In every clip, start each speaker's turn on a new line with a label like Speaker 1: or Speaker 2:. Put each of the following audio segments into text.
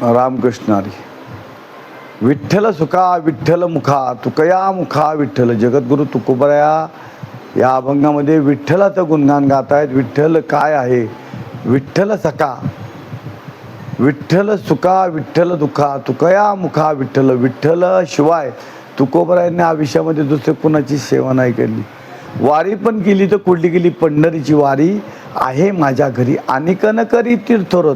Speaker 1: रामकृष्ण हरी. विठ्ठल सुखा विठ्ठल मुखा तुकया मुखा विठ्ठल. जगद्गुरु तुकोबराया या अभंगामध्ये विठ्ठलाचं गुणगान गातायत. विठ्ठल काय आहे? विठ्ठल सखा, विठ्ठल सुखा विठ्ठल दुखा तुकया मुखा विठ्ठल. विठ्ठल शिवाय तुकोबरायांनी आयुष्यामध्ये दुसरे कुणाची सेवा नाही केली. वारी पण केली तर कुठली गेली? पंढरीची वारी आहे माझ्या घरी. अनेक न करी तीर्थरथ.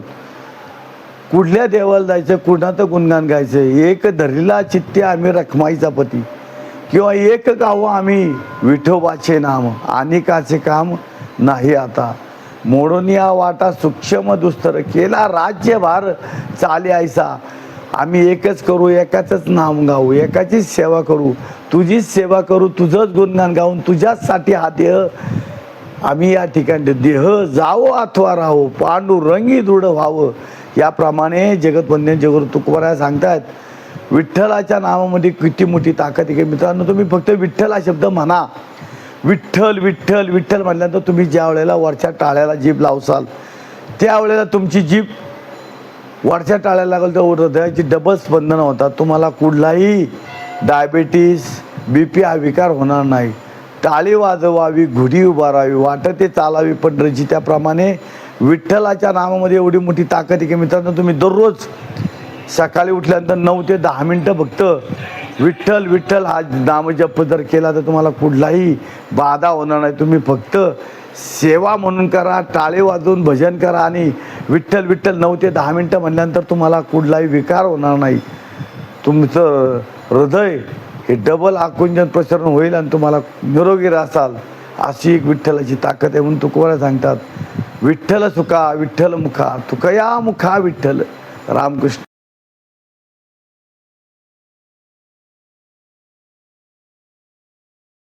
Speaker 1: कुठल्या देवाला जायचं, कुणाचं गुणगान गायचं? एक धरलेला चित्ते आम्ही रखमाईचा पती, किंवा एक गावं आम्ही विठोबाचे नाम. अनेकाचे काम नाही आता. मोडून या वाटा सूक्ष्म दुस्तर केला राज्यभार चाले ऐसा. आम्ही एकच करू, एकाचंच नाम गाऊ, एकाचीच सेवा करू, तुझीच सेवा करू, तुझंच गुणगान गाऊन तुझ्याचसाठी हा देह आम्ही या ठिकाणी देह जावो अथवा राहो पांडुरंगी दृढ व्हावं. याप्रमाणे जगतवंद्य जगद्गुरु तुकोबराय सांगतात विठ्ठलाच्या नावामध्ये किती मोठी ताकद आहे. मित्रांनो, तुम्ही फक्त विठ्ठल हा शब्द म्हणा. विठ्ठल विठ्ठल विठ्ठल म्हटल्यानंतर तुम्ही ज्या वेळेला वरच्या टाळ्याला जीभ लावसाल त्यावेळेला तुमची जीभ वरच्या टाळ्याला लागल तर हृदयाची डबल स्पंदन होतात. तुम्हाला कुठलाही डायबिटीस BP हा विकार होणार नाही. टाळी वाजवावी, घुडी उभारावी, वाटते चालावी पंढरीची. त्याप्रमाणे विठ्ठलाच्या नावामध्ये एवढी मोठी ताकद आहे की मित्रांनो, तुम्ही दररोज सकाळी उठल्यानंतर 9 ते 10 मिनटं फक्त विठ्ठल विठ्ठल हा नामजप जर केला तर तुम्हाला कुठलाही बाधा होणार नाही. तुम्ही फक्त सेवा म्हणून करा, टाळे वाजवून भजन करा आणि विठ्ठल विठ्ठल 9 ते 10 मिनटं म्हणल्यानंतर तुम्हाला कुठलाही विकार होणार नाही. तुमचं हृदय हे डबल आकुंचन प्रसरण होईल आणि तुम्हाला निरोगी राहाल. अशी एक विठ्ठलाची ताकद आहे. म्हणून तुकोबराय सांगतात विठ्ठल सुखा विठ्ठल मुखा तुकया मुखा विठ्ठल. रामकृष्ण.